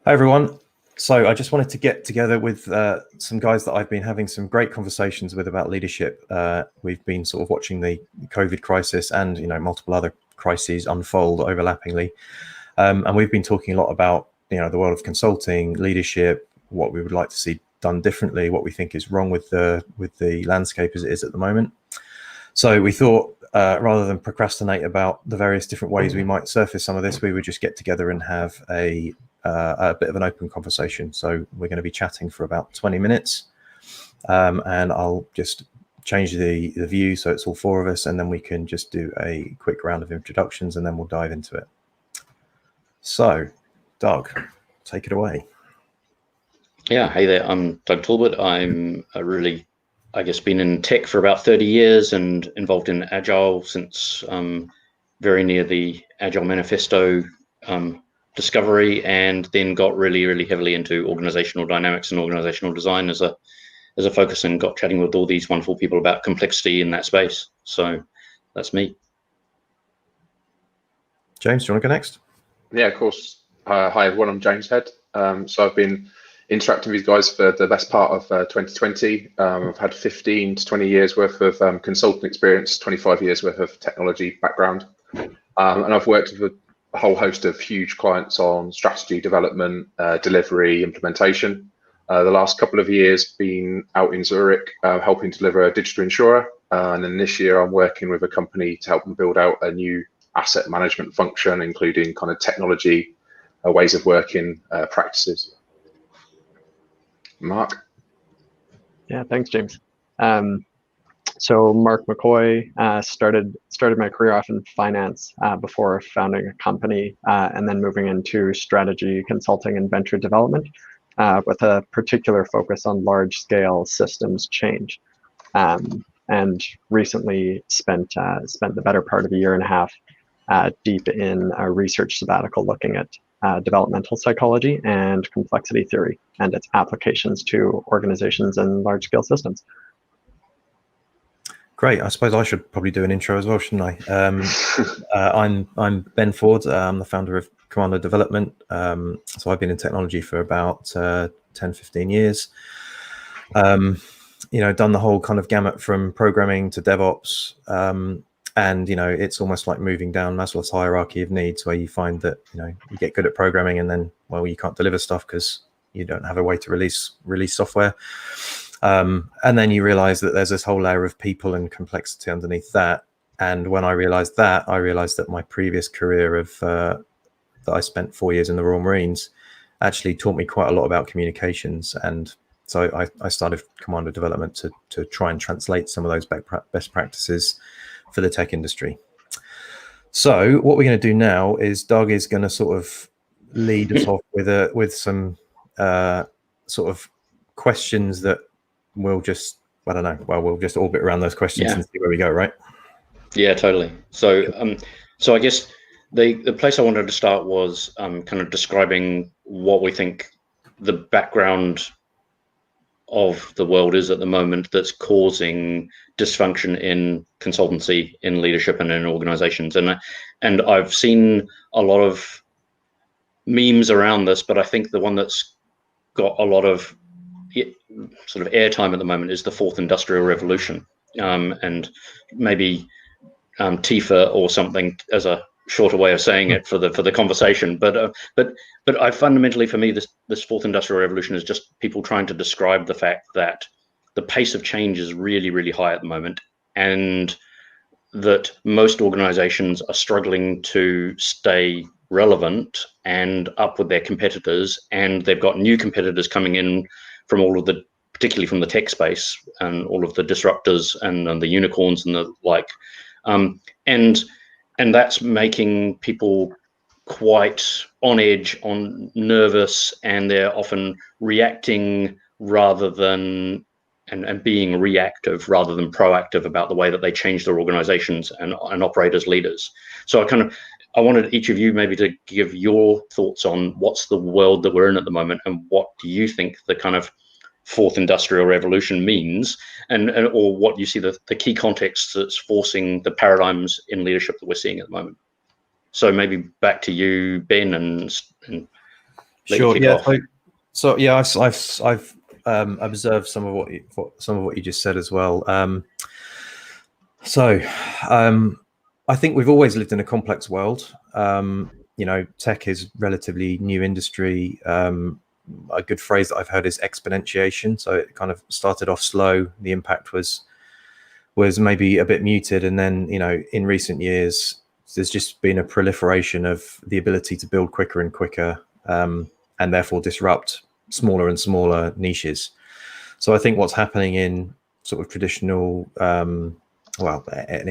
Hi, everyone. So I just wanted to get together with some guys that I've been having some great conversations with about leadership. We've been sort of watching the COVID crisis and multiple other crises unfold overlappingly, and we've been talking a lot about the world of consulting, leadership, what we would like to see done differently, what we think is wrong with the landscape as it is at the moment. So we thought, rather than procrastinate about the various different ways we might surface some of this, we would just get together and have a bit of an open conversation. So we're going to be chatting for about 20 minutes, and I'll just change the view so it's all four of us, and then we can just do a quick round of introductions, and then we'll dive into it. So, Doug, take it away. Yeah, hey there, I'm Doug Talbot. I'm been in tech for about 30 years and involved in Agile since very near the Agile Manifesto discovery, and then got really heavily into organizational dynamics and organizational design as a focus, and got chatting with all these wonderful people about complexity in that space. So that's me. James, do you want to go next? Yeah, of course. Hi everyone, I'm James Head. So I've been interacting with these guys for the best part of 2020. I've had 15 to 20 years worth of consulting experience, 25 years worth of technology background. And I've worked with a whole host of huge clients on strategy development, delivery, implementation. The last couple of years been out in Zurich helping deliver a digital insurer. And then this year I'm working with a company to help them build out a new asset management function, including kind of technology, ways of working, practices. Mark? Yeah, thanks, James. So Mark McCoy, started my career off in finance before founding a company and then moving into strategy consulting and venture development with a particular focus on large-scale systems change. And recently spent the better part of a year and a half deep in a research sabbatical looking at developmental psychology and complexity theory and its applications to organizations and large-scale systems. Great. I suppose I should probably do an intro as well, shouldn't I? I'm Ben Ford. I'm the founder of Commando Development. So I've been in technology for about 10-15 years. Done the whole kind of gamut from programming to DevOps. And it's almost like moving down Maslow's hierarchy of needs, where you find that you get good at programming, and then you can't deliver stuff because you don't have a way to release software. And then you realize that there's this whole layer of people and complexity underneath that. And when I realized that my previous career of that I spent 4 years in the Royal Marines actually taught me quite a lot about communications. And so I started Commando Development to try and translate some of those best practices for the tech industry. So what we're going to do now is Doug is going to sort of lead us off with some sort of questions that we'll just we'll just orbit around those questions and see where we go, right? Yeah, totally. So so I guess the place I wanted to start was kind of describing what we think the background of the world is at the moment that's causing dysfunction in consultancy, in leadership, and in organizations. And I've seen a lot of memes around this, but I think the one that's got a lot of sort of airtime at the moment is the fourth industrial revolution, and maybe TIFA or something as a shorter way of saying it for the conversation. But I fundamentally, for me, this fourth industrial revolution is just people trying to describe the fact that the pace of change is really high at the moment, and that most organizations are struggling to stay relevant and up with their competitors, and they've got new competitors coming in from particularly from the tech space, and all of the disruptors and the unicorns and the like, and that's making people quite on edge, nervous, and they're often reacting rather than and being reactive rather than proactive about the way that they change their organizations and operate as leaders. So I wanted each of you maybe to give your thoughts on what's the world that we're in at the moment, and what do you think the kind of fourth industrial revolution means, and or what you see the key contexts that's forcing the paradigms in leadership that we're seeing at the moment. So maybe back to you, Ben, and let Sure. you kick Yeah. off. So yeah, I've observed some of what you just said as well. So I think we've always lived in a complex world. Tech is relatively new industry. A good phrase that I've heard is exponentiation. So it kind of started off slow. The impact was maybe a bit muted, and then in recent years there's just been a proliferation of the ability to build quicker and quicker, and therefore disrupt smaller and smaller niches. So I think what's happening in sort of traditional, in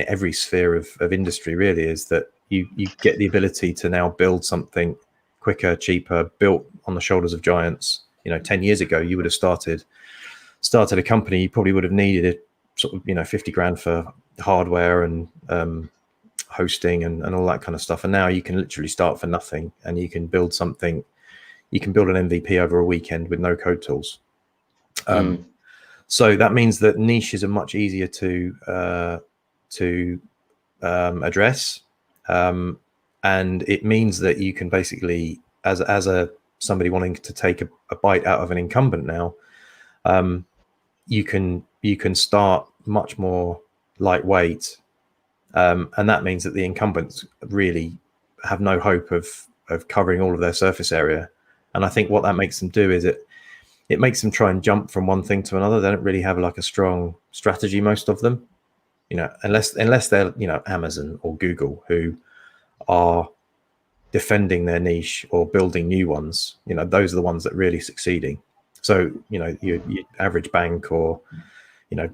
every sphere of industry really, is that you get the ability to now build something quicker, cheaper, built on the shoulders of giants. 10 years ago, you would have started a company, you probably would have needed sort of 50 grand for hardware and hosting and all that kind of stuff. And now you can literally start for nothing, and you can build something. You can build an MVP over a weekend with no code tools. So that means that niches are much easier to address, and it means that you can basically, as somebody wanting to take a bite out of an incumbent now, you can start much more lightweight, and that means that the incumbents really have no hope of covering all of their surface area. And I think what that makes them do is it makes them try and jump from one thing to another. They don't really have like a strong strategy, most of them, unless they're Amazon or Google, who are defending their niche or building new ones. Those are the ones that are really succeeding. So your average bank or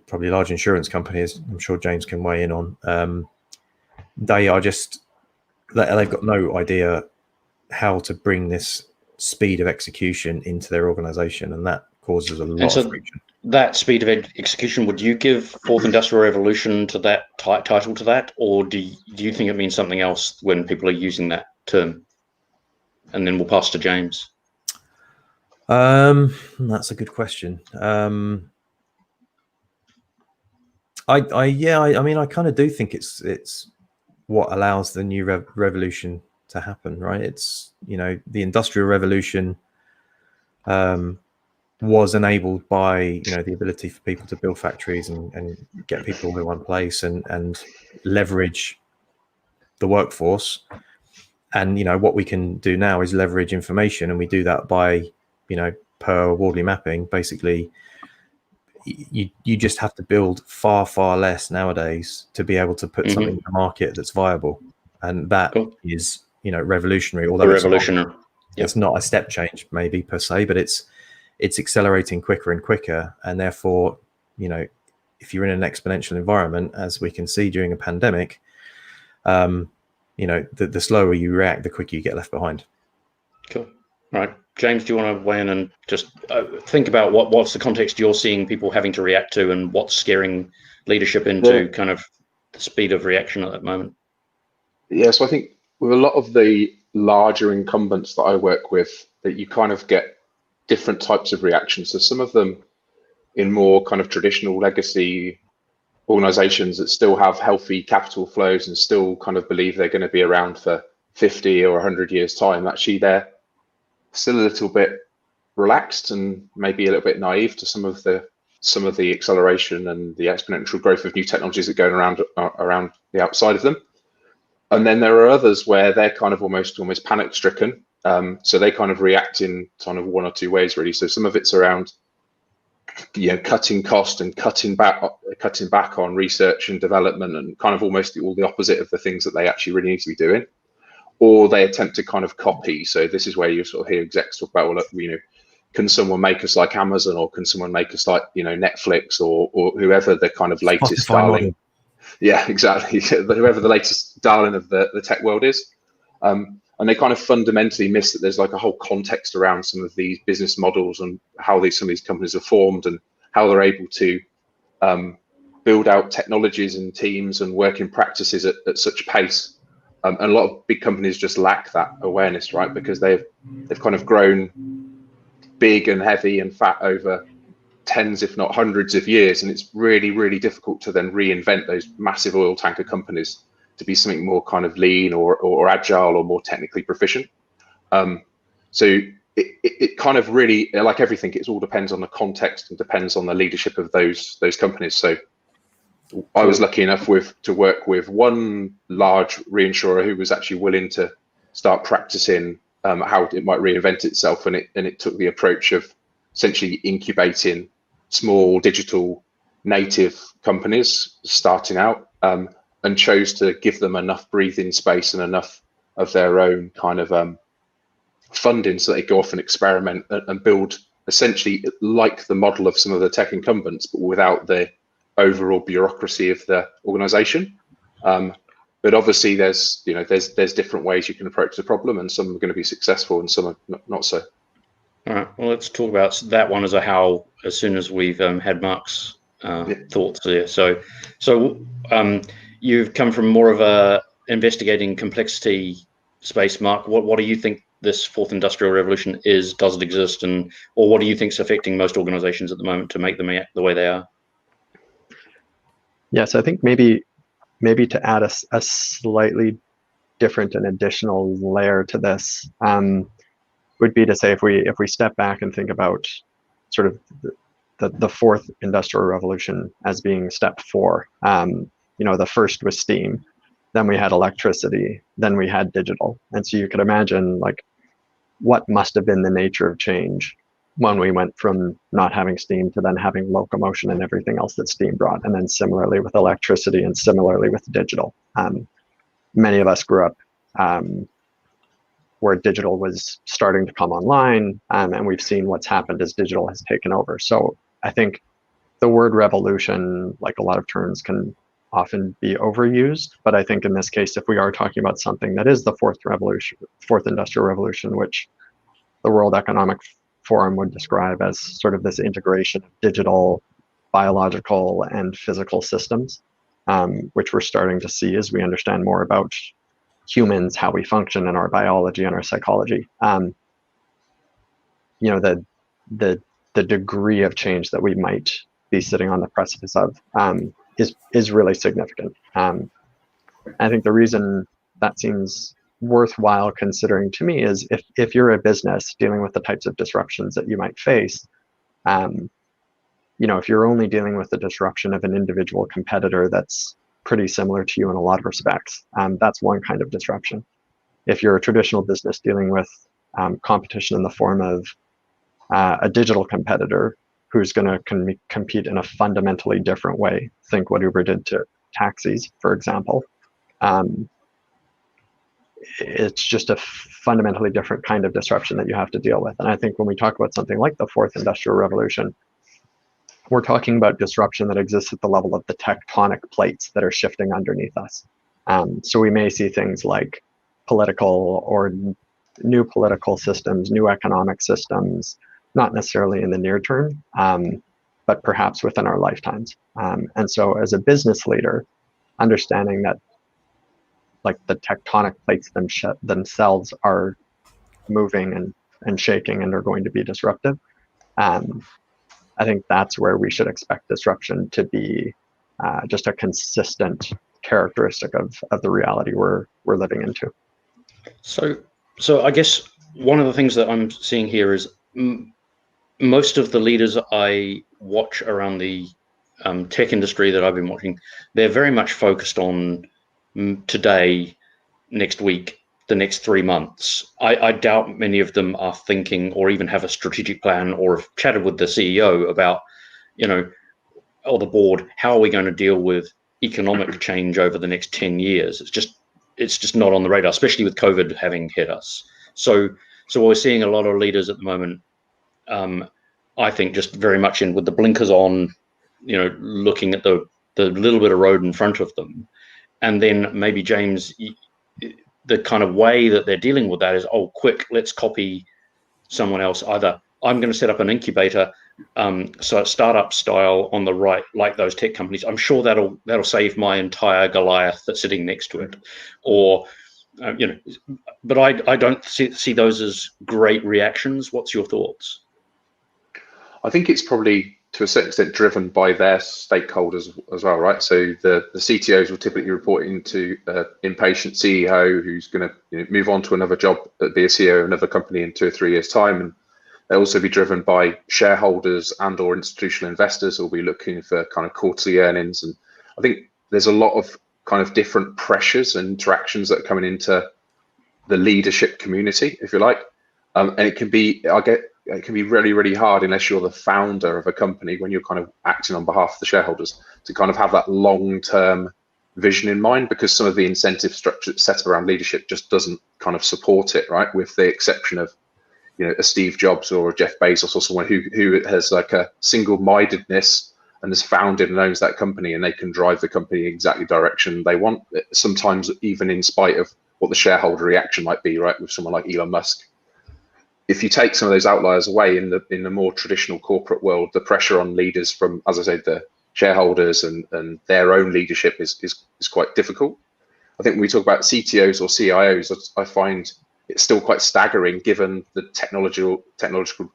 probably large insurance companies, I'm sure James can weigh in on, they've got no idea how to bring this speed of execution into their organization, and that causes a lot of friction. That speed of execution, would you give Fourth Industrial Revolution to that title to that, or do you think it means something else when people are using that term? And then we'll pass to James. That's a good question. I kind of do think it's what allows the new revolution to happen, right? It's the Industrial Revolution was enabled by the ability for people to build factories and get people in one place and leverage the workforce. And what we can do now is leverage information, and we do that by per Wardley mapping. Basically, you just have to build far less nowadays to be able to put something in the market that's viable, and that is revolutionary. Although it's not a step change maybe per se, but it's accelerating quicker and quicker, and therefore if you're in an exponential environment, as we can see during a pandemic, the slower you react, the quicker you get left behind. Cool. All right, James, do you want to weigh in and just think about what's the context you're seeing people having to react to, and what's scaring leadership into kind of the speed of reaction at that moment? Yeah, so I think with a lot of the larger incumbents that I work with, that you kind of get different types of reactions. So some of them in more kind of traditional legacy organizations that still have healthy capital flows and still kind of believe they're going to be around for 50 or 100 years time, actually they're still a little bit relaxed and maybe a little bit naive to some of the acceleration and the exponential growth of new technologies that are going around the outside of them. And then there are others where they're kind of almost panic stricken. So they kind of react in kind of one or two ways really. So some of it's around cutting cost and cutting back on research and development, and kind of almost all the opposite of the things that they actually really need to be doing. Or they attempt to kind of copy. So this is where you sort of hear execs talk about, well, can someone make us like Amazon, or can someone make us like Netflix, or whoever the kind of latest darling. Yeah, exactly. Whoever the latest darling of the tech world is. And they kind of fundamentally miss that there's like a whole context around some of these business models and how some of these companies are formed and how they're able to build out technologies and teams and working practices at such pace. And a lot of big companies just lack that awareness, right? Because they've kind of grown big and heavy and fat over tens, if not hundreds of years. And it's really, really difficult to then reinvent those massive oil tanker companies to be something more kind of lean or agile or more technically proficient. So it kind of really, like everything, it all depends on the context and depends on the leadership of those companies. So I was lucky enough to work with one large reinsurer who was actually willing to start practicing how it might reinvent itself, and it took the approach of essentially incubating small digital native companies starting out, and chose to give them enough breathing space and enough of their own kind of funding so they go off and experiment and build essentially like the model of some of the tech incumbents, but without the overall bureaucracy of the organization. But obviously there's different ways you can approach the problem, and some are going to be successful and some are not so. All right, well, let's talk about that one as a how as soon as we've had Mark's thoughts there. So you've come from more of a investigating complexity space, Mark. What do you think this fourth industrial revolution is? Does it exist? Or what do you think is affecting most organizations at the moment to make them act the way they are? Yes, I think maybe to add a slightly different and additional layer to this would be to say, if we step back and think about sort of the fourth industrial revolution as being step 4. The first was steam, then we had electricity, then we had digital. And so you could imagine like what must have been the nature of change when we went from not having steam to then having locomotion and everything else that steam brought. And then similarly with electricity and similarly with digital. Many of us grew up where digital was starting to come online, and we've seen what's happened as digital has taken over. So I think the word revolution, like a lot of terms, can often be overused. But I think in this case, if we are talking about something that is the fourth industrial revolution, which the World Economic Forum would describe as sort of this integration of digital, biological, and physical systems, which we're starting to see as we understand more about humans, how we function in our biology and our psychology. The degree of change that we might be sitting on the precipice of is really significant. I think the reason that seems worthwhile considering to me is if you're a business dealing with the types of disruptions that you might face, if you're only dealing with the disruption of an individual competitor that's pretty similar to you in a lot of respects, that's one kind of disruption. If you're a traditional business dealing with competition in the form of a digital competitor who's going to compete in a fundamentally different way, think what Uber did to taxis, for example, it's just a fundamentally different kind of disruption that you have to deal with. And I think when we talk about something like the fourth industrial revolution, we're talking about disruption that exists at the level of the tectonic plates that are shifting underneath us. So we may see things like political or new political systems, new economic systems, not necessarily in the near term, but perhaps within our lifetimes. And so as a business leader, understanding that like the tectonic plates themselves are moving and shaking and are going to be disruptive, I think that's where we should expect disruption to be just a consistent characteristic of the reality we're living into. So I guess one of the things that I'm seeing here is most of the leaders I watch around the tech industry that I've been watching, they're very much focused on today, next week, the next 3 months. I doubt many of them are thinking or even have a strategic plan or have chatted with the CEO about, or the board, how are we going to deal with economic change over the next 10 years? It's just not on the radar, especially with COVID having hit us. So we're seeing a lot of leaders at the moment, I think, just very much in with the blinkers on, looking at the little bit of road in front of them. And then maybe, James, the kind of way that they're dealing with that is, oh, quick, let's copy someone else. Either I'm going to set up an incubator, so startup style on the right, like those tech companies. I'm sure that'll save my entire Goliath that's sitting next to it, or but I don't see those as great reactions. What's your thoughts? I think it's probably to a certain extent driven by their stakeholders as well, right? So the CTOs will typically report into an impatient CEO who's going to move on to another job, be a CEO of another company in 2 or 3 years' time, and they'll also be driven by shareholders and or institutional investors who will be looking for kind of quarterly earnings. And I think there's a lot of kind of different pressures and interactions that are coming into the leadership community, if you like, and it can be, it can be really, really hard unless you're the founder of a company, when you're kind of acting on behalf of the shareholders, to kind of have that long-term vision in mind, because some of the incentive structure set around leadership just doesn't kind of support it, right? With the exception of, a Steve Jobs or a Jeff Bezos or someone who has like a single-mindedness and has founded and owns that company, and they can drive the company exactly direction they want, sometimes even in spite of what the shareholder reaction might be, right? With someone like Elon Musk. If you take some of those outliers away in the more traditional corporate world, the pressure on leaders from, as I said, the shareholders and their own leadership is quite difficult. I think when we talk about CTOs or CIOs, I find it's still quite staggering given the technological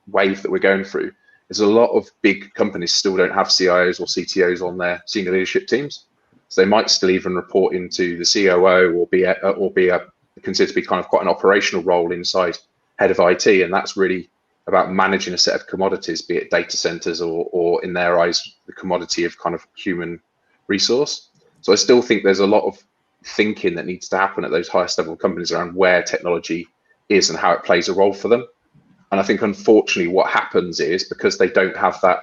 wave that we're going through. There's a lot of big companies still don't have CIOs or CTOs on their senior leadership teams. So they might still even report into the COO or be considered to be kind of quite an operational role inside head of IT, and that's really about managing a set of commodities, be it data centers or in their eyes, the commodity of kind of human resource. So I still think there's a lot of thinking that needs to happen at those highest level companies around where technology is and how it plays a role for them. And I think, unfortunately, what happens is, because they don't have that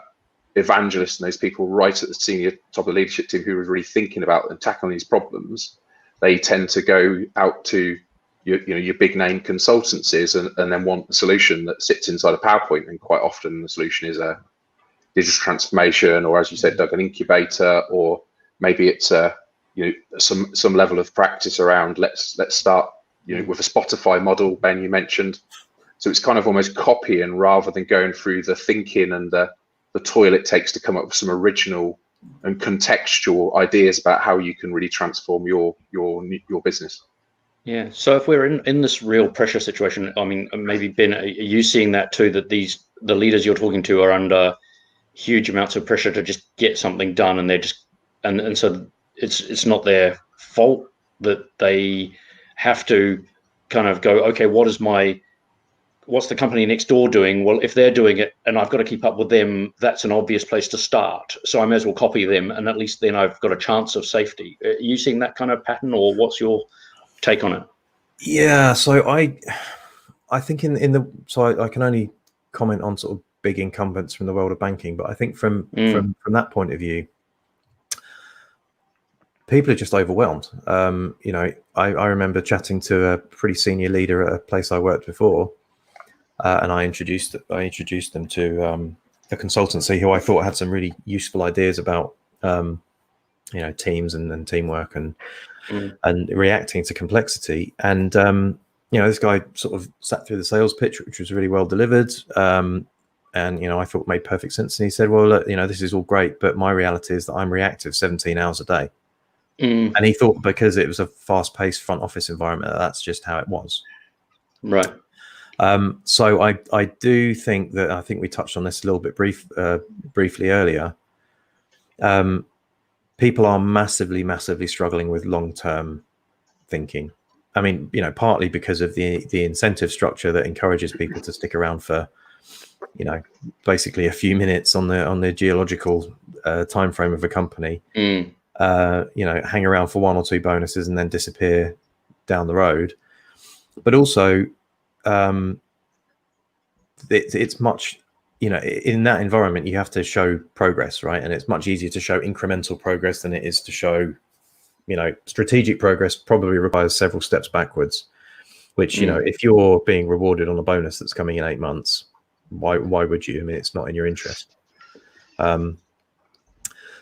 evangelist and those people right at the senior top of the leadership team who are really thinking about and tackling these problems, they tend to go out to your big name consultancies and then want a solution that sits inside a PowerPoint. And quite often the solution is a digital transformation, or, as you said, Doug, an incubator, or maybe it's some level of practice around let's start with a Spotify model, Ben, you mentioned. So it's kind of almost copying rather than going through the thinking and the toil it takes to come up with some original and contextual ideas about how you can really transform your business. Yeah. So if we're in this real pressure situation, I mean, maybe Ben, are you seeing that too, that the leaders you're talking to are under huge amounts of pressure to just get something done, and they're just and so it's not their fault that they have to kind of go, okay, what's the company next door doing? Well, if they're doing it and I've got to keep up with them, that's an obvious place to start. So I may as well copy them, and at least then I've got a chance of safety. Are you seeing that kind of pattern, or what's your take on it? Yeah, so I think I can only comment on sort of big incumbents from the world of banking, but I think from that point of view, people are just overwhelmed. I remember chatting to a pretty senior leader at a place I worked before, and I introduced them to a consultancy who I thought had some really useful ideas about teams and teamwork and reacting to complexity. And this guy sort of sat through the sales pitch, which was really well delivered, and I thought made perfect sense. And he said, well, look, this is all great, but my reality is that I'm reactive 17 hours a day. And he thought because it was a fast-paced front office environment, that's just how it was. Right. So I do think that, I think we touched on this a little bit briefly earlier. People are massively struggling with long-term thinking. I mean, partly because of the incentive structure that encourages people to stick around for, basically a few minutes on the geological time frame of a company. Hang around for one or two bonuses and then disappear down the road. But also, it's much, in that environment, you have to show progress, right? And it's much easier to show incremental progress than it is to show, strategic progress. Probably requires several steps backwards, which, if you're being rewarded on a bonus that's coming in 8 months, why would you? I mean, it's not in your interest.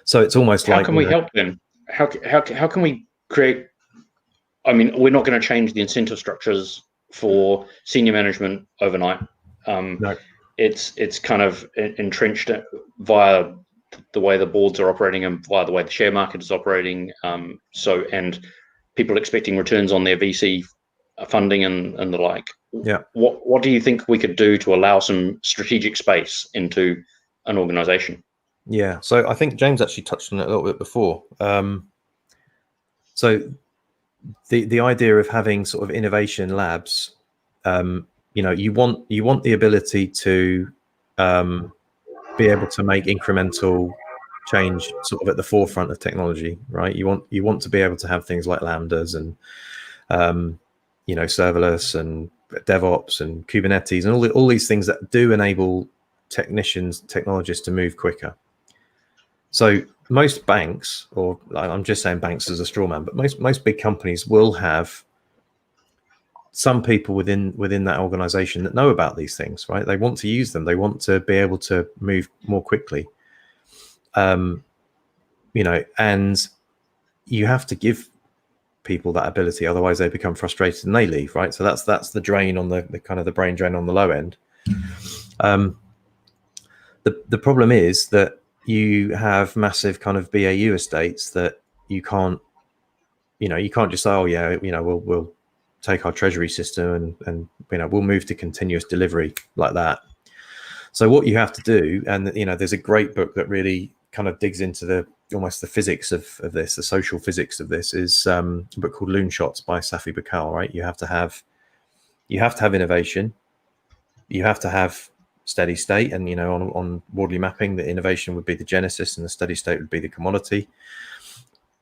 So it's almost how like, can we help them? How can we create? I mean, we're not going to change the incentive structures for senior management overnight. No. It's kind of entrenched via the way the boards are operating and via the way the share market is operating. And people expecting returns on their VC funding and the like. Yeah. What do you think we could do to allow some strategic space into an organization? Yeah, so I think James actually touched on it a little bit before. So the idea of having sort of innovation labs, you want the ability to be able to make incremental change sort of at the forefront of technology, right? You want to be able to have things like Lambdas and serverless and DevOps and Kubernetes and all these things that do enable technologists to move quicker. So most banks, or I'm just saying banks as a straw man, but most big companies will have some people within that organization that know about these things, right? They want to use them. They want to be able to move more quickly. And you have to give people that ability, otherwise they become frustrated and they leave, right? So that's the drain on the kind of the brain drain on the low end. The problem is that you have massive kind of BAU estates that you can't just say, oh yeah, we'll take our treasury system and we'll move to continuous delivery like that. So what you have to do, and there's a great book that really kind of digs into almost the physics of this, the social physics of this, is a book called Loon Shots by Safi Bahcall, right? You have to have innovation, you have to have steady state, and on Wardley mapping, the innovation would be the genesis and the steady state would be the commodity.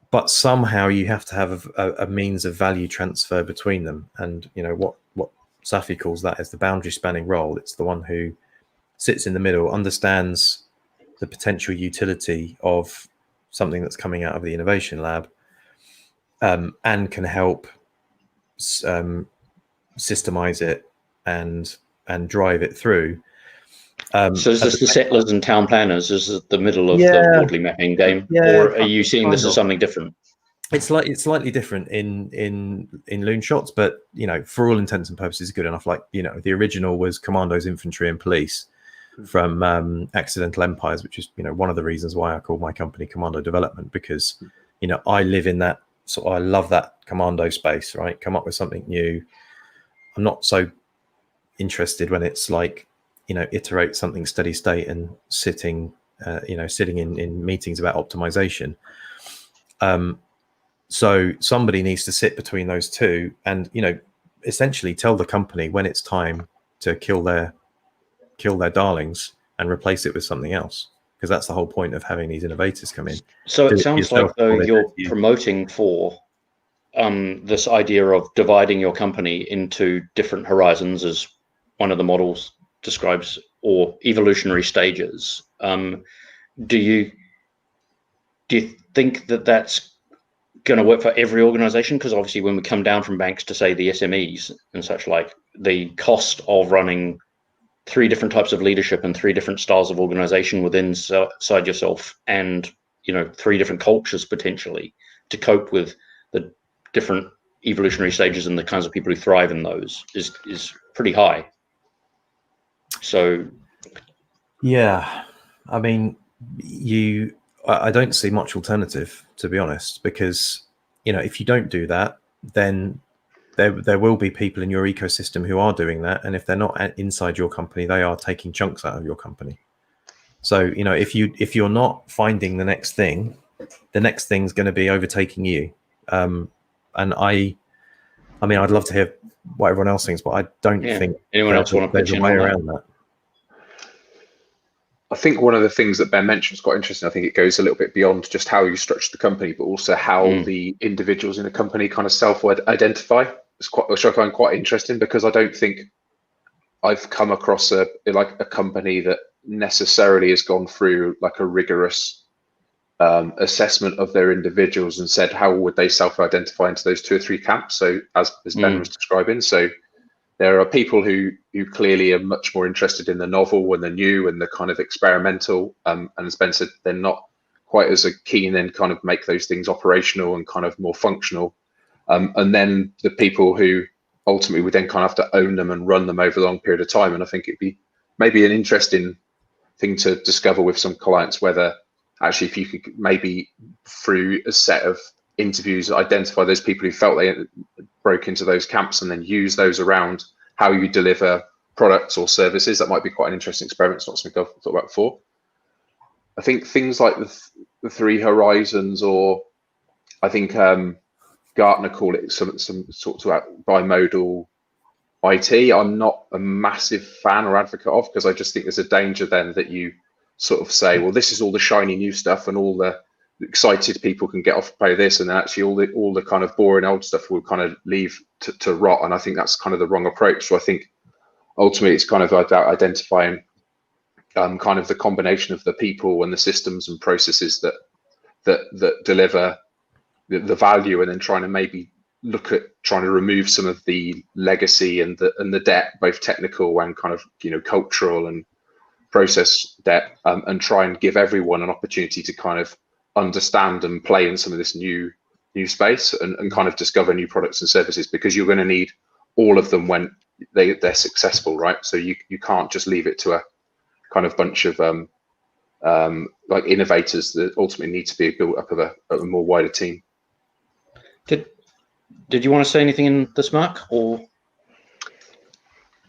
But somehow you have to have a means of value transfer between them. And what Safi calls that is the boundary spanning role. It's the one who sits in the middle, understands the potential utility of something that's coming out of the innovation lab, and can help systemize it and drive it through. So is this the settlers and town planners? Is it the middle of the Wardley mapping game, or are you seeing this as something different? It's slightly different in Loon Shots, but for all intents and purposes, good enough. Like the original was Commandos, Infantry, and Police from Accidental Empires, which is one of the reasons why I call my company Commando Development, because I live in that I love that commando space. Right, come up with something new. I'm not so interested when it's like iterate something steady state and sitting in meetings about optimization. So somebody needs to sit between those two and essentially tell the company when it's time to kill their darlings and replace it with something else, because that's the whole point of having these innovators come in. So it sounds like though you're promoting for this idea of dividing your company into different horizons, as one of the models describes, or evolutionary stages. Do you think that that's going to work for every organization? Because obviously when we come down from banks to say the SMEs and such, like, the cost of running 3 different types of leadership and 3 different styles of organization within inside yourself, and 3 different cultures potentially, to cope with the different evolutionary stages and the kinds of people who thrive in those is pretty high. So yeah, I mean, I don't see much alternative, to be honest, because if you don't do that, then there will be people in your ecosystem who are doing that, and if they're not inside your company, they are taking chunks out of your company. So if you're not finding the next thing, the next thing's going to be overtaking you. And I mean, I'd love to hear what everyone else thinks, but I don't think anyone else want to pitch in way around that. I think one of the things that Ben mentioned is quite interesting. I think it goes a little bit beyond just how you structure the company, but also how the individuals in a company kind of self-identify. Which I find quite interesting, because I don't think I've come across a company that necessarily has gone through like a rigorous assessment of their individuals and said how would they self-identify into those 2 or 3 camps. So as Ben was describing, so there are people who clearly are much more interested in the novel and the new and the kind of experimental, and as Ben said, they're not quite as keen and kind of make those things operational and kind of more functional. And then the people who ultimately would then kind of have to own them and run them over a long period of time. And I think it'd be maybe an interesting thing to discover with some clients, whether actually if you could maybe through a set of interviews identify those people who felt they broke into those camps and then use those around how you deliver products or services. That might be quite an interesting experiment. It's not something I've thought about before. I think things like the three horizons, or I think Gartner call it some sort of bimodal IT, I'm not a massive fan or advocate of, because I just think there's a danger then that you sort of say, well, this is all the shiny new stuff and all the excited people can get off and play this, and then actually all the kind of boring old stuff will kind of leave to rot. And I think that's kind of the wrong approach. So I think ultimately it's kind of about identifying kind of the combination of the people and the systems and processes that deliver the value, and then trying to maybe look at trying to remove some of the legacy and the debt, both technical and kind of, you know, cultural and process debt, and try and give everyone an opportunity to kind of understand and play in some of this new space, and kind of discover new products and services, because you're going to need all of them when they're successful, right? So you can't just leave it to a kind of bunch of like innovators that ultimately need to be built up of a more wider team. Did you want to say anything in this, Mark, or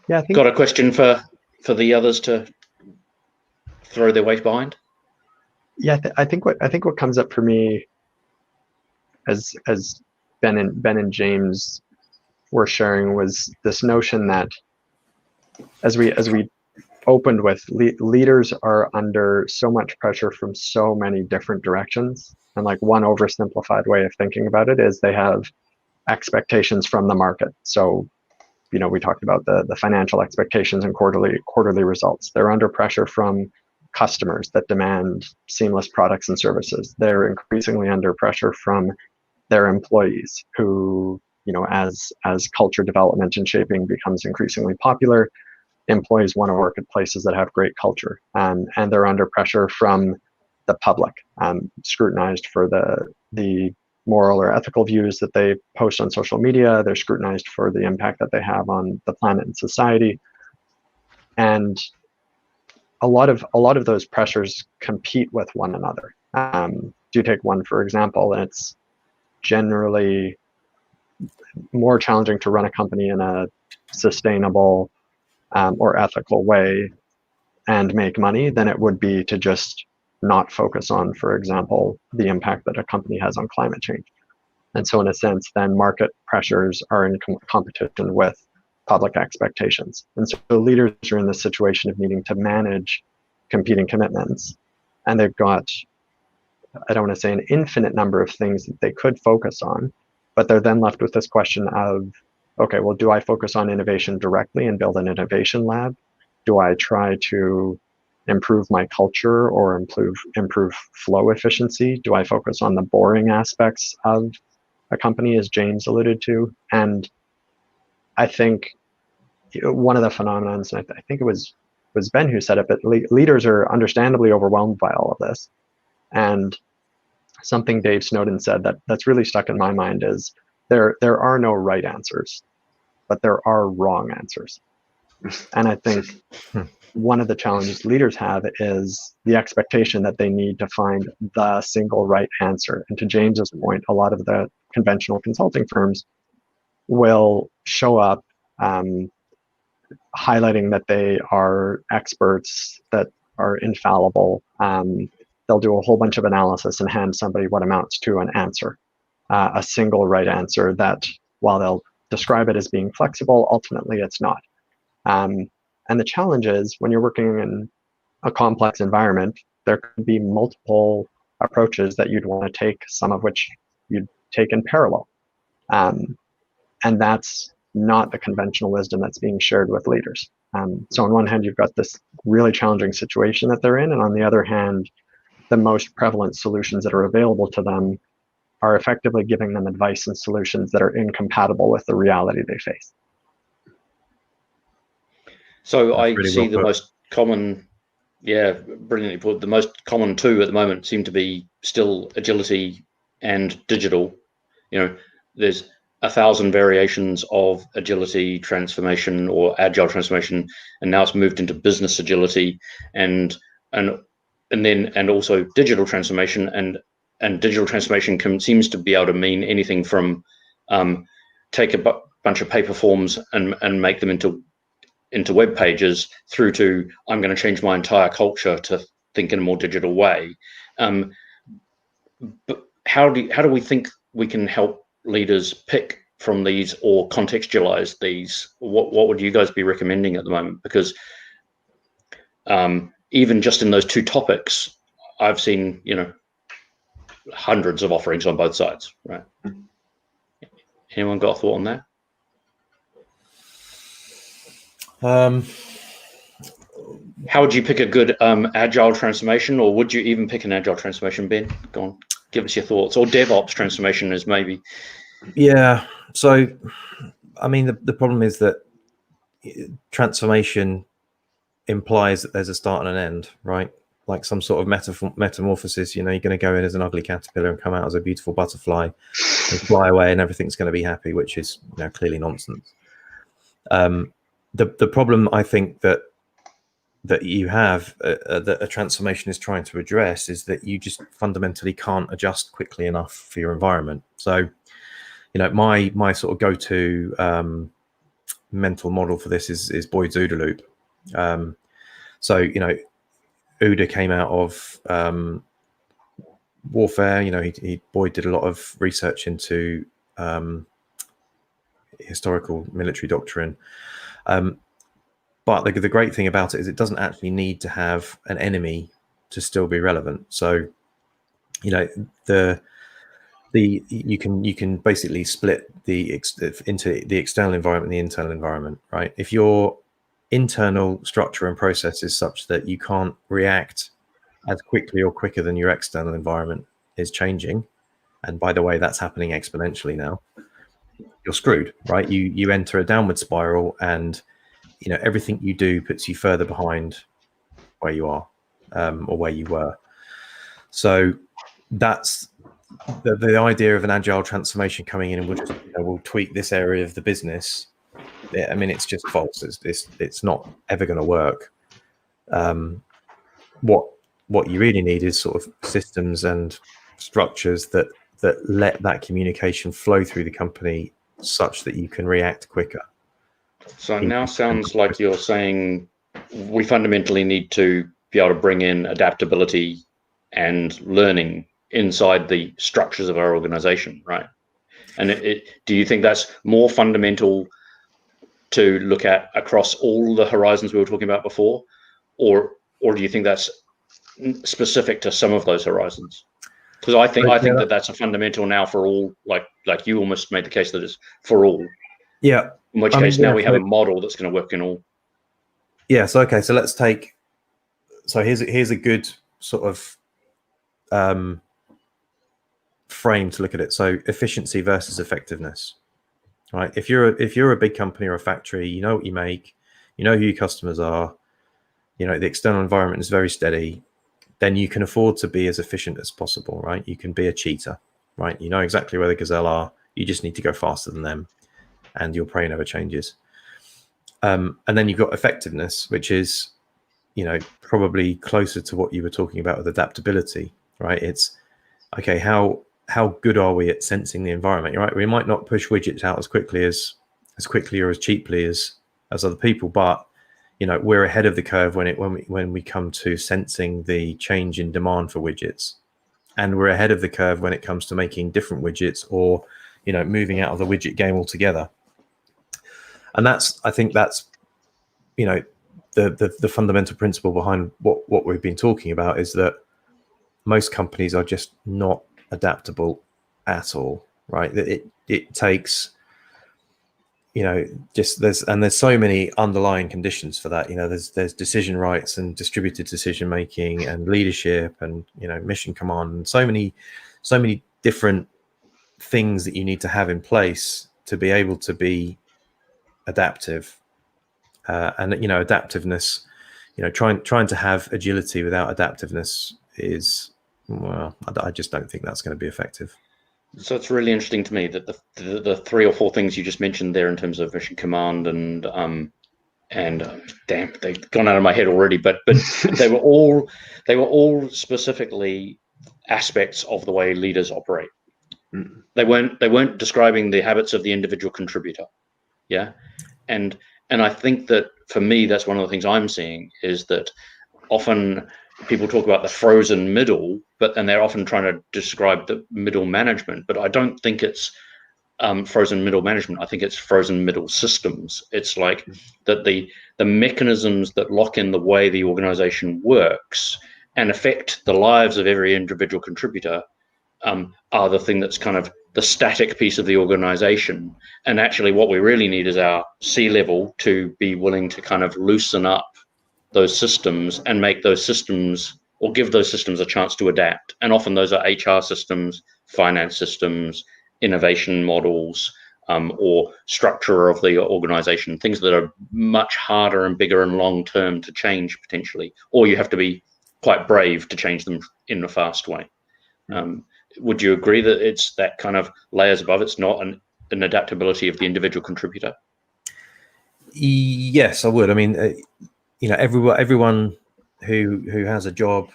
Yeah, I think got a question for the others to throw their weight behind? Yeah, I think what comes up for me as Ben and James were sharing was this notion that as we opened with, leaders are under so much pressure from so many different directions, and like one oversimplified way of thinking about it is they have expectations from the market. So, you know, we talked about the financial expectations and quarterly results. They're under pressure from customers that demand seamless products and services. They're increasingly under pressure from their employees who, you know, as culture development and shaping becomes increasingly popular, employees want to work at places that have great culture. And they're under pressure from the public, scrutinized for the moral or ethical views that they post on social media. They're scrutinized for the impact that they have on the planet and society. And a lot of those pressures compete with one another. Do take one, for example, and it's generally more challenging to run a company in a sustainable or ethical way and make money than it would be to just not focus on, for example, the impact that a company has on climate change. And so in a sense, then market pressures are in competition with public expectations. And so leaders are in the situation of needing to manage competing commitments. And they've got, I don't want to say an infinite number of things that they could focus on, but they're then left with this question of, okay, well, do I focus on innovation directly and build an innovation lab? Do I try to improve my culture or improve flow efficiency? Do I focus on the boring aspects of a company, as James alluded to? And I think one of the phenomenons, and I think it was Ben who said it, but leaders are understandably overwhelmed by all of this. And something Dave Snowden said that's really stuck in my mind is there are no right answers, but there are wrong answers. And I think one of the challenges leaders have is the expectation that they need to find the single right answer. And to James's point, a lot of the conventional consulting firms will show up highlighting that they are experts, that are infallible. They'll do a whole bunch of analysis and hand somebody what amounts to an answer, a single right answer that, while they'll describe it as being flexible, ultimately it's not. And the challenge is, when you're working in a complex environment, there could be multiple approaches that you'd want to take, some of which you'd take in parallel. And that's not the conventional wisdom that's being shared with leaders. So on one hand, you've got this really challenging situation that they're in, and on the other hand, the most prevalent solutions that are available to them are effectively giving them advice and solutions that are incompatible with the reality they face. So I see the most common, brilliantly put, the most common two at the moment seem to be still agility and digital. You know, there's 1,000 variations of agility transformation or agile transformation, and now it's moved into business agility and also digital transformation, and digital transformation seems to be able to mean anything from take a bunch of paper forms and make them into web pages, through to I'm going to change my entire culture to think in a more digital way. But how do we think we can help leaders pick from these or contextualize these? What would you guys be recommending at the moment? Because even just in those two topics, I've seen, hundreds of offerings on both sides, right? Anyone got a thought on that? How would you pick a good agile transformation, or would you even pick an agile transformation, Ben? Go on, give us your thoughts. Or DevOps transformation is maybe. Yeah. So, I mean, the problem is that transformation implies that there's a start and an end, right? Like some sort of metamorphosis. You're going to go in as an ugly caterpillar and come out as a beautiful butterfly and fly away, and everything's going to be happy, which is clearly nonsense. The problem I think that you have that a transformation is trying to address is that you just fundamentally can't adjust quickly enough for your environment. So, my sort of go-to mental model for this is Boyd's OODA loop. So, OODA came out of warfare. Boyd did a lot of research into historical military doctrine. But the great thing about it is it doesn't actually need to have an enemy to still be relevant. So, you can basically split into the external environment and the internal environment, right? If your internal structure and process is such that you can't react as quickly or quicker than your external environment is changing, and by the way, that's happening exponentially now, you're screwed, right? You enter a downward spiral, and everything you do puts you further behind where you are or where you were. So that's the idea of an agile transformation coming in, and we'll tweak this area of the business. I mean, it's just false. It's not ever going to work. What you really need is sort of systems and structures that let that communication flow through the company such that you can react quicker. So it now sounds like you're saying we fundamentally need to be able to bring in adaptability and learning inside the structures of our organization, right? And do you think that's more fundamental to look at across all the horizons we were talking about before, or do you think that's specific to some of those horizons? Because I think that that's a fundamental now for all. Like you almost made the case that it's for all. Yeah. In which case, now we have a model that's going to work in all. Yeah. So okay. So let's take. So here's a good sort of frame to look at it. So efficiency versus effectiveness, right? If you're a big company or a factory, you know what you make, you know who your customers are, the external environment is very steady, then you can afford to be as efficient as possible, right? You can be a cheetah, right? You know exactly where the gazelle are. You just need to go faster than them, and your prey never changes. And then you've got effectiveness, which is, probably closer to what you were talking about with adaptability, right? It's okay. How good are we at sensing the environment? You're right. We might not push widgets out as quickly or as cheaply as other people, but we're ahead of the curve when we come to sensing the change in demand for widgets, and we're ahead of the curve when it comes to making different widgets or moving out of the widget game altogether. And I think that's the fundamental principle behind what we've been talking about is that most companies are just not adaptable at all, right? It takes there's so many underlying conditions for that. There's decision rights and distributed decision making and leadership and mission command and so many different things that you need to have in place to be able to be adaptive. And adaptiveness, trying to have agility without adaptiveness is, well, I just don't think that's going to be effective. So it's really interesting to me that the 3 or 4 things you just mentioned there in terms of mission command and damn, they've gone out of my head already, but they were all specifically aspects of the way leaders operate. Mm. They weren't describing the habits of the individual contributor. Yeah. And I think that for me, that's one of the things I'm seeing is that often people talk about the frozen middle, and they're often trying to describe the middle management. But I don't think it's frozen middle management. I think it's frozen middle systems. It's like that the mechanisms that lock in the way the organization works and affect the lives of every individual contributor are the thing that's kind of the static piece of the organization. And actually what we really need is our C-level to be willing to kind of loosen up those systems and make those systems, or give those systems a chance to adapt. And often those are HR systems, finance systems, innovation models, or structure of the organization, things that are much harder and bigger and long-term to change potentially, or you have to be quite brave to change them in a fast way. Would you agree that it's that kind of layers above? It's not an adaptability of the individual contributor? Yes, I would. I mean, everyone who has a job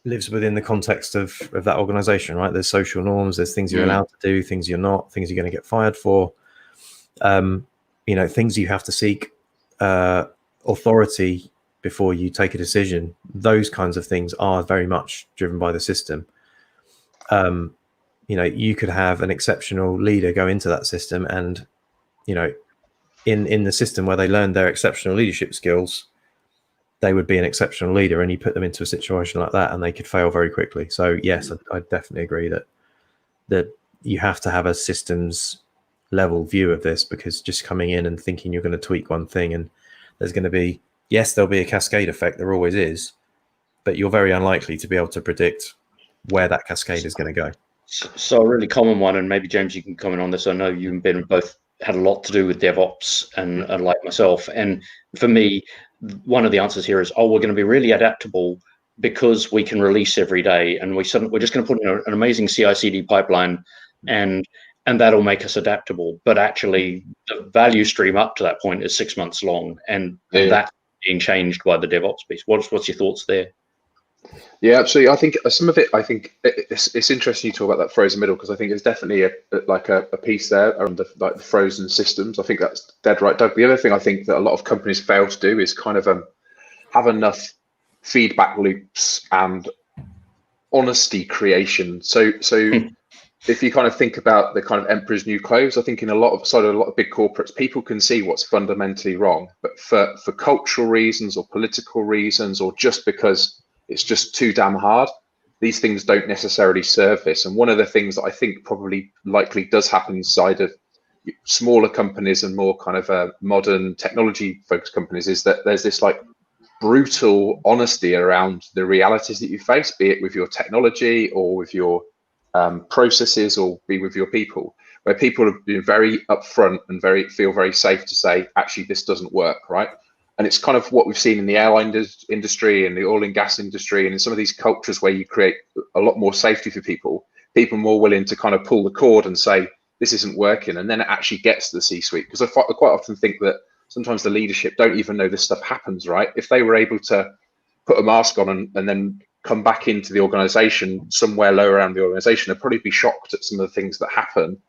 lives within the context of that organization, right? There's social norms, there's things you're allowed to do, things you're not, things you're going to get fired for, things you have to seek authority before you take a decision. Those kinds of things are very much driven by the system. You could have an exceptional leader go into that system and, in the system where they learned their exceptional leadership skills, they would be an exceptional leader, and you put them into a situation like that and they could fail very quickly. So yes, I definitely agree that you have to have a systems level view of this, because just coming in and thinking you're going to tweak one thing and there's going to be, yes, there'll be a cascade effect, there always is, but you're very unlikely to be able to predict where that cascade is going to go. So a really common one, and maybe James, you can comment on this. I know you've been both had a lot to do with DevOps and like myself. And for me, one of the answers here is, we're going to be really adaptable because we can release every day, and we're just going to put in an amazing CI/CD pipeline, and that'll make us adaptable. But actually, the value stream up to that point is 6 months long, and that's being changed by the DevOps piece. What's your thoughts there? Yeah, absolutely. I think some of it, it's interesting you talk about that frozen middle, because I think there's definitely a piece there around the frozen systems. I think that's dead right, Doug. The other thing I think that a lot of companies fail to do is kind of have enough feedback loops and honesty creation. So if you kind of think about the kind of emperor's new clothes, I think in a lot of big corporates, people can see what's fundamentally wrong, but for cultural reasons or political reasons, or just because it's just too damn hard, these things don't necessarily serve this. And one of the things that I think probably likely does happen inside of smaller companies and more kind of modern technology focused companies is that there's this like brutal honesty around the realities that you face, be it with your technology or with your processes, or be with your people, where people have been very upfront and feel very safe to say, actually, this doesn't work, right? And it's kind of what we've seen in the airline industry and the oil and gas industry, and in some of these cultures where you create a lot more safety for people more willing to kind of pull the cord and say, this isn't working. And then it actually gets to the C-suite. Because I quite often think that sometimes the leadership don't even know this stuff happens, right? If they were able to put a mask on and then come back into the organization somewhere lower around the organization, they'd probably be shocked at some of the things that happen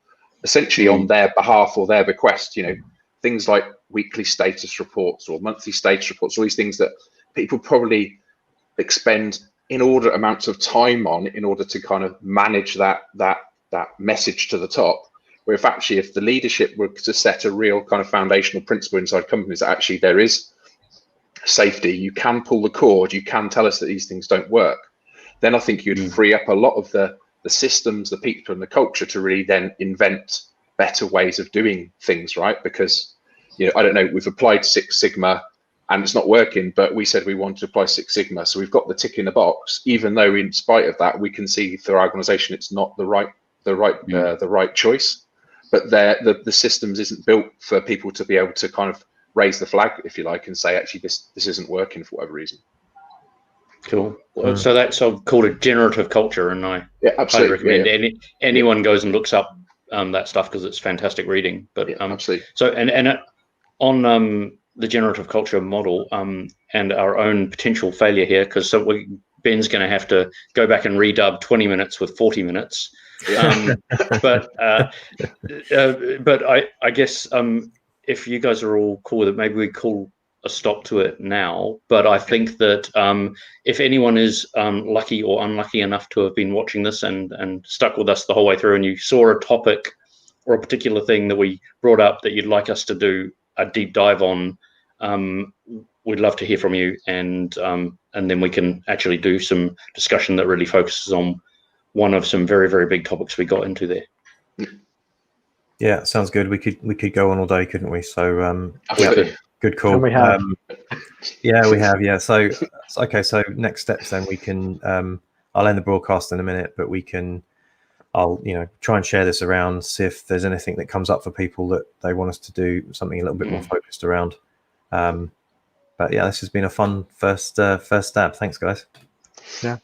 essentially on their behalf or their bequest, things like weekly status reports or monthly status reports, all these things that people probably expend inordinate amounts of time on in order to kind of manage that message to the top. Where if the leadership were to set a real kind of foundational principle inside companies that actually there is safety, you can pull the cord, you can tell us that these things don't work, then I think you'd free up a lot of the systems, the people and the culture to really then invent better ways of doing things, right? Because, I don't know, we've applied Six Sigma and it's not working, but we said we want to apply Six Sigma. So we've got the tick in the box, even though in spite of that, we can see through our organization, it's not the right choice, but the systems isn't built for people to be able to kind of raise the flag, if you like, and say, actually, this isn't working for whatever reason. Cool. Well, so that's called a generative culture, and I highly recommend anyone goes and looks up that stuff, because it's fantastic reading. But absolutely. So and on the generative culture model and our own potential failure here, because Ben's going to have to go back and redub 20 minutes with 40 minutes. But I guess if you guys are all cool with it, maybe we call a stop to it now. But I think that if anyone is lucky or unlucky enough to have been watching this and stuck with us the whole way through, and you saw a topic or a particular thing that we brought up that you'd like us to do a deep dive on, we'd love to hear from you, and then we can actually do some discussion that really focuses on one of some very, very big topics we got into there. Yeah, sounds good. We could go on all day, couldn't we? So Absolutely. good call. And we have. Yeah, we have. Yeah. So okay. So next steps then we can. I'll end the broadcast in a minute, but I'll try and share this around, see if there's anything that comes up for people that they want us to do something a little bit more focused around. But yeah, this has been a fun first stab. Thanks, guys. Yeah.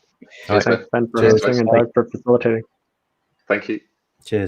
All right. Thanks, Ben, for Cheers. hosting and Doug for facilitating. Thank you. Cheers.